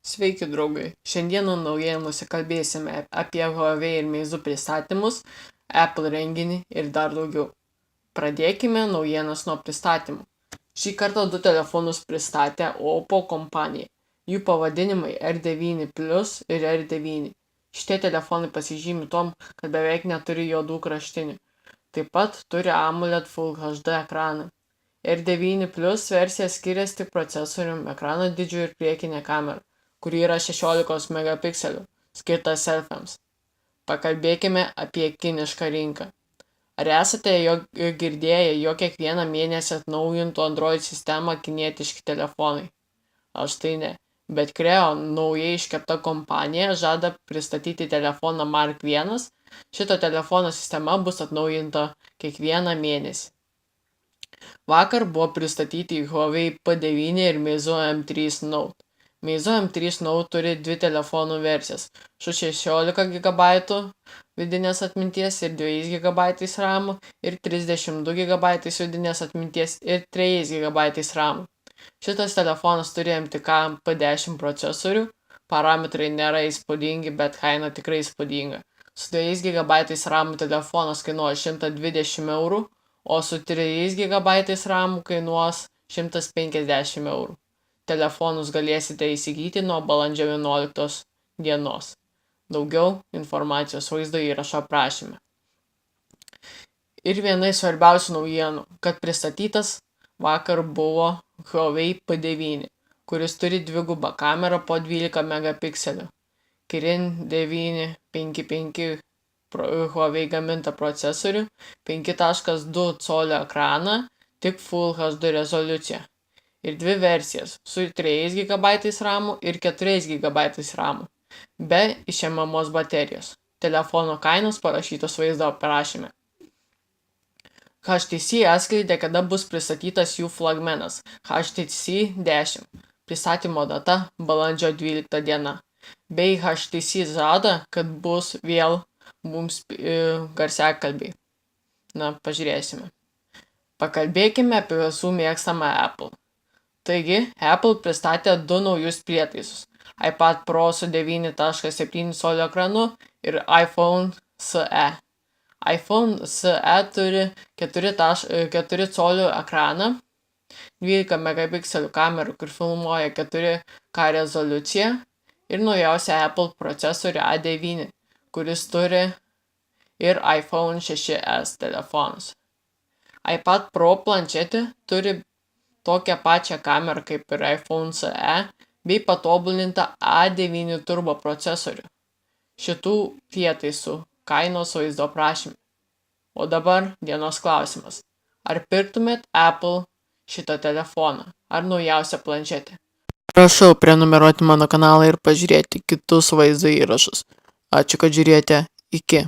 Sveiki draugai, šiandieną naujienuose kalbėsime apie Huawei ir Meizu pristatymus, Apple renginį ir dar daugiau. Pradėkime naujienas nuo pristatymų. Šį kartą du telefonus pristatė Oppo kompanija. Jų pavadinimai R9 Plus ir R9. Šitie telefonai pasižymi tom, kad beveik neturi juodų kraštinių. Taip pat turi AMOLED Full HD ekraną. R9 Plus versija skiriasi tik procesorium, ekrano dydžiu ir priekinė kamera, kuri yra 16 megapikselių, skirta selfiams. Pakalbėkime apie kinišką rinką. Ar esate girdėję, jog kiekvieną mėnesį atnaujintų Android sistemą kinietiški telefonai? Aš tai ne, bet Kreo, naujai iškepta kompanija, žada pristatyti telefoną Mark I. Šito telefono sistema bus atnaujinta kiekvieną mėnesį. Vakar buvo pristatyti Huawei P9 ir Meizu M3 Note. Meizu M3 Note turi dvi telefonų versijas su 16 GB vidinės atminties ir 2 GB RAM ir 32 GB vidinės atminties ir 3 GB RAM. Šitas telefonas turi MTK P10 procesorių, parametrai nėra įspūdingi, bet kaina tikrai įspūdinga. Su 2 GB RAM telefonas kainuoja 120 eurų, o su 3 GB RAM kainuos 150 eurų. Telefonus galėsite įsigyti nuo balandžio 11 dienos. Daugiau informacijos vaizdo įrašo aprašyme. Ir viena iš svarbiausių naujienų, kad pristatytas vakar buvo Huawei P9, kuris turi dvigubą kamerą po 12 megapikselių. Kirin 955 Huawei gamintą procesorių, 5.2 colio ekraną, tik Full HD rezoliucija. Ir dvi versijas su 3 GB RAM ir 4 GB RAM, be išėmamos baterijos. Telefono kainos parašytos vaizdo aprašyme. HTC atskleidė, kada bus pristatytas jų flagmenas HTC 10. Pristatymo data balandžio 12 diena. Bei HTC žada, kad bus vėl mums garsiakalbiai. Pažiūrėsime. Pakalbėkime apie visų mėgstamą Apple. Taigi, Apple pristatė du naujus prietaisus – iPad Pro su 9.7 colio ekranu ir iPhone SE. iPhone SE turi 4 colio ekraną, 12 megapikselių kamerą, kur filmuoja 4K rezoliuciją ir naujausią Apple procesorių A9, kuris turi ir iPhone 6s telefonus. iPad Pro planšetė turi tokią pačią kamerą kaip ir iPhone SE bei patobulintą A9 turbo procesorių. Šitų prietaisų kainos vaizdo aprašyme. O dabar dienos klausimas. Ar pirktumėt Apple šitą telefoną ar naujausią planšetę? Prašau prenumeruoti mano kanalą ir pažiūrėti kitus vaizdo įrašus. Ačiū, kad žiūrėjote. Iki.